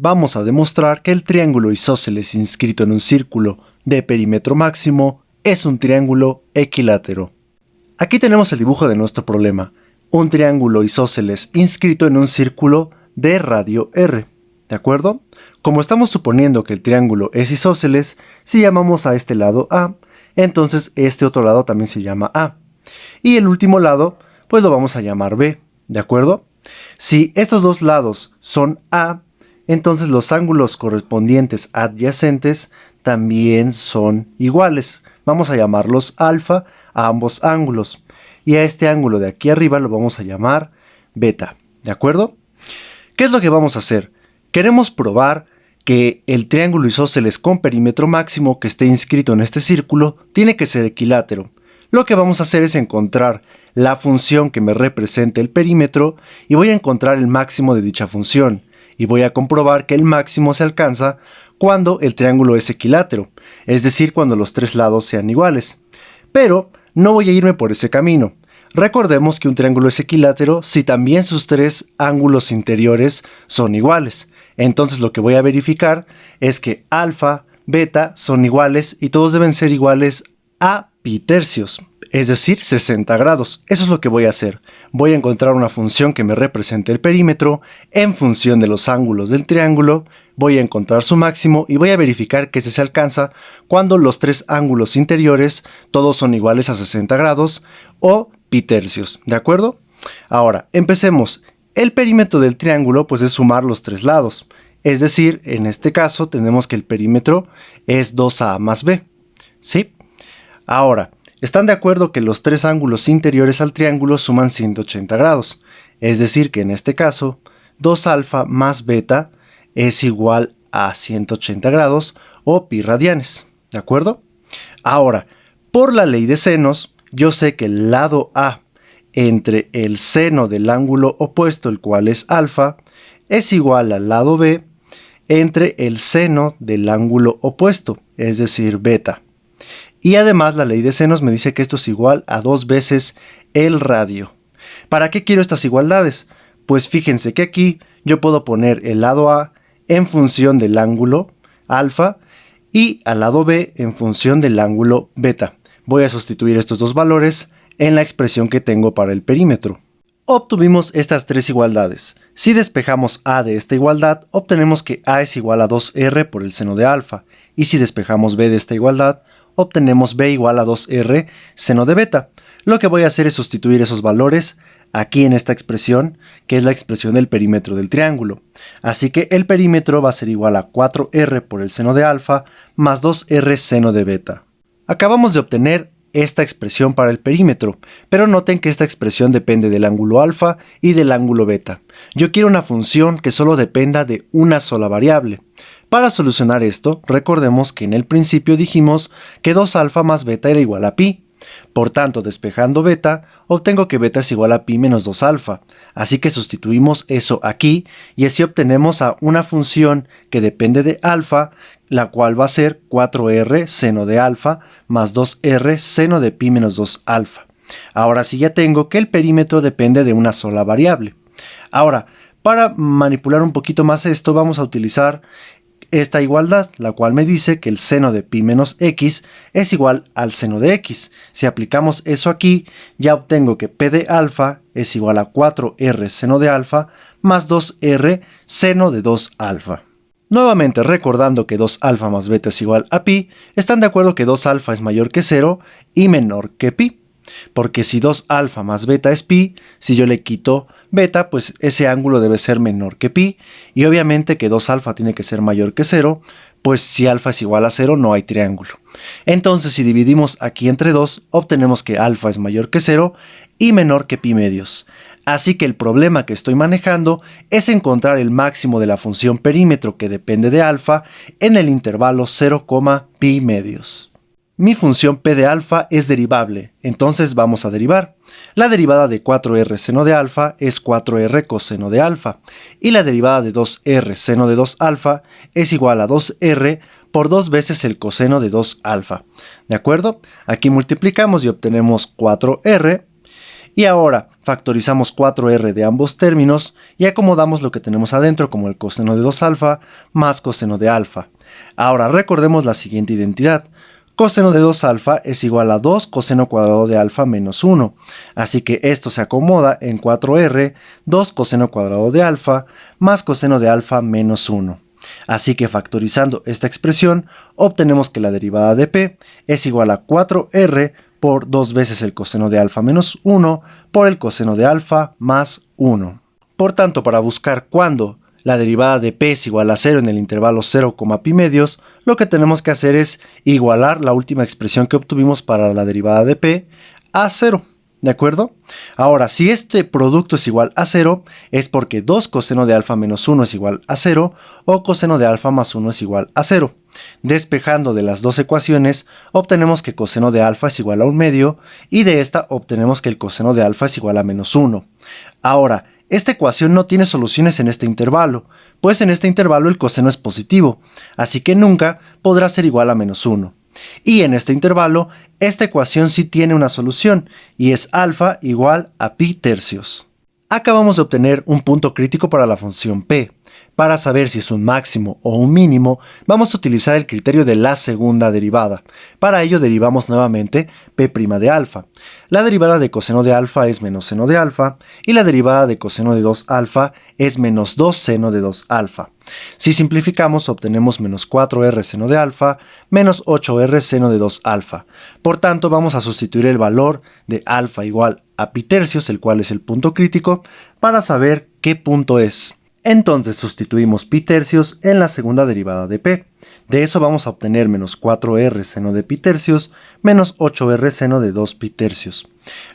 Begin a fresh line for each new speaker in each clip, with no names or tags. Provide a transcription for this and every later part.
vamos a demostrar que el triángulo isósceles inscrito en un círculo de perímetro máximo es un triángulo equilátero. Aquí tenemos el dibujo de nuestro problema, un triángulo isósceles inscrito en un círculo de radio R, ¿de acuerdo? Como estamos suponiendo que el triángulo es isósceles, si llamamos a este lado A, entonces este otro lado también se llama A. Y el último lado, pues lo vamos a llamar B, ¿de acuerdo? Si estos dos lados son A, entonces los ángulos correspondientes adyacentes también son iguales. Vamos a llamarlos alfa a ambos ángulos. Y a este ángulo de aquí arriba lo vamos a llamar beta, ¿de acuerdo? ¿Qué es lo que vamos a hacer? Queremos probar que el triángulo isósceles con perímetro máximo que esté inscrito en este círculo tiene que ser equilátero. Lo que vamos a hacer es encontrar la función que me represente el perímetro y voy a encontrar el máximo de dicha función. Y voy a comprobar que el máximo se alcanza cuando el triángulo es equilátero, es decir, cuando los tres lados sean iguales. Pero no voy a irme por ese camino. Recordemos que un triángulo es equilátero si también sus tres ángulos interiores son iguales. Entonces lo que voy a verificar es que alfa, beta son iguales y todos deben ser iguales a pi tercios, es decir, 60 grados. Eso es lo que voy a hacer. Voy a encontrar una función que me represente el perímetro en función de los ángulos del triángulo, voy a encontrar su máximo y voy a verificar que se alcanza cuando los tres ángulos interiores todos son iguales a 60 grados o pi tercios, ¿de acuerdo? Ahora, empecemos. El perímetro del triángulo pues es sumar los tres lados, es decir, en este caso tenemos que el perímetro es 2a más b, ¿sí? Ahora, ¿están de acuerdo que los tres ángulos interiores al triángulo suman 180 grados? Es decir, que en este caso, 2 alfa más beta es igual a 180 grados o pi radianes, ¿de acuerdo? Ahora, por la ley de senos, yo sé que el lado A entre el seno del ángulo opuesto, el cual es alfa, es igual al lado B entre el seno del ángulo opuesto, es decir, beta. Y además la ley de senos me dice que esto es igual a 2 veces el radio. ¿Para qué quiero estas igualdades? Pues fíjense que aquí yo puedo poner el lado A en función del ángulo alfa y al lado B en función del ángulo beta. Voy a sustituir estos dos valores en la expresión que tengo para el perímetro. Obtuvimos estas tres igualdades. Si despejamos A de esta igualdad, obtenemos que A es igual a 2R por el seno de alfa. Y si despejamos B de esta igualdad, obtenemos B igual a 2R seno de beta. Lo que voy a hacer es sustituir esos valores aquí en esta expresión, que es la expresión del perímetro del triángulo. Así que el perímetro va a ser igual a 4R por el seno de alfa más 2R seno de beta. Acabamos de obtener esta expresión para el perímetro, pero noten que esta expresión depende del ángulo alfa y del ángulo beta. Yo quiero una función que solo dependa de una sola variable. Para solucionar esto, recordemos que en el principio dijimos que 2 alfa más beta era igual a pi. Por tanto, despejando beta, obtengo que beta es igual a pi menos 2 alfa. Así que sustituimos eso aquí y así obtenemos a una función que depende de alfa, la cual va a ser 4r seno de alfa más 2r seno de pi menos 2 alfa. Ahora sí ya tengo que el perímetro depende de una sola variable. Ahora, para manipular un poquito más esto, vamos a utilizar esta igualdad, la cual me dice que el seno de pi menos x es igual al seno de x. Si aplicamos eso aquí, ya obtengo que p de alfa es igual a 4r seno de alfa más 2r seno de 2 alfa. Nuevamente recordando que 2 alfa más beta es igual a pi, están de acuerdo que 2 alfa es mayor que 0 y menor que pi. Porque si 2 alfa más beta es pi, si yo le quito beta, pues ese ángulo debe ser menor que pi. Y obviamente que 2 alfa tiene que ser mayor que 0, pues si alfa es igual a 0 no hay triángulo. Entonces si dividimos aquí entre 2, obtenemos que alfa es mayor que 0 y menor que pi medios. Así que el problema que estoy manejando es encontrar el máximo de la función perímetro que depende de alfa en el intervalo 0, pi medios. Mi función p de alfa es derivable, entonces vamos a derivar. La derivada de 4r seno de alfa es 4r coseno de alfa, y la derivada de 2r seno de 2 alfa es igual a 2r por 2 veces el coseno de 2 alfa. ¿De acuerdo? Aquí multiplicamos y obtenemos 4r, Y ahora factorizamos 4r de ambos términos y acomodamos lo que tenemos adentro como el coseno de 2 alfa más coseno de alfa. Ahora recordemos la siguiente identidad. Coseno de 2 alfa es igual a 2 coseno cuadrado de alfa menos 1. Así que esto se acomoda en 4r, 2 coseno cuadrado de alfa más coseno de alfa menos 1. Así que factorizando esta expresión, obtenemos que la derivada de p es igual a 4r por 2 veces el coseno de alfa menos 1 por el coseno de alfa más 1. Por tanto, para buscar cuándo la derivada de p es igual a 0 en el intervalo 0, pi medios, lo que tenemos que hacer es igualar la última expresión que obtuvimos para la derivada de p a 0. ¿De acuerdo? Ahora, si este producto es igual a 0, es porque 2 coseno de alfa menos 1 es igual a 0 o coseno de alfa más 1 es igual a 0. Despejando de las dos ecuaciones, obtenemos que coseno de alfa es igual a 1 medio y de esta obtenemos que el coseno de alfa es igual a menos 1. Ahora, esta ecuación no tiene soluciones en este intervalo, pues en este intervalo el coseno es positivo, así que nunca podrá ser igual a menos 1. Y en este intervalo, esta ecuación sí tiene una solución, y es alfa igual a pi tercios. Acabamos de obtener un punto crítico para la función p. Para saber si es un máximo o un mínimo, vamos a utilizar el criterio de la segunda derivada. Para ello derivamos nuevamente p' de alfa. La derivada de coseno de alfa es menos seno de alfa, y la derivada de coseno de 2 alfa es menos 2 seno de 2 alfa. Si simplificamos, obtenemos menos 4r seno de alfa menos 8r seno de 2 alfa. Por tanto, vamos a sustituir el valor de alfa igual a pi tercios, el cual es el punto crítico, para saber qué punto es. Entonces sustituimos pi tercios en la segunda derivada de p. De eso vamos a obtener menos 4r seno de pi tercios menos 8r seno de 2 pi tercios.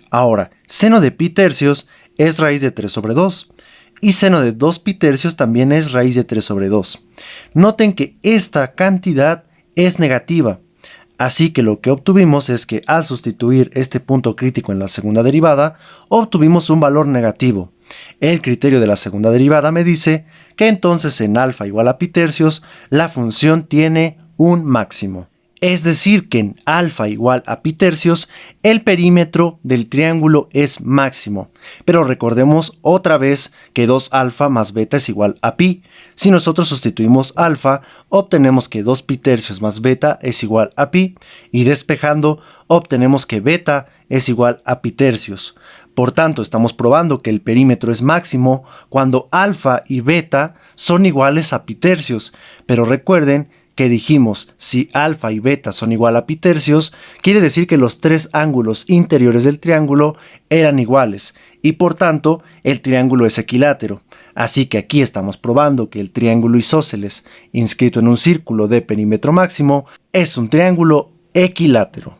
Ahora, seno de pi tercios es raíz de 3 sobre 2. Y seno de 2 pi tercios también es raíz de 3 sobre 2. Noten que esta cantidad es negativa. Así que lo que obtuvimos es que al sustituir este punto crítico en la segunda derivada, obtuvimos un valor negativo. El criterio de la segunda derivada me dice que entonces en alfa igual a pi tercios, la función tiene un máximo. Es decir, que en alfa igual a pi tercios, el perímetro del triángulo es máximo. Pero recordemos otra vez que 2 alfa más beta es igual a pi. Si nosotros sustituimos alfa, obtenemos que 2 pi tercios más beta es igual a pi. Y despejando, obtenemos que beta es igual a pi tercios. Por tanto, estamos probando que el perímetro es máximo cuando alfa y beta son iguales a pi tercios. Pero recuerden que dijimos, si alfa y beta son igual a pi tercios, quiere decir que los tres ángulos interiores del triángulo eran iguales, y por tanto, el triángulo es equilátero. Así que aquí estamos probando que el triángulo isósceles, inscrito en un círculo de perímetro máximo, es un triángulo equilátero.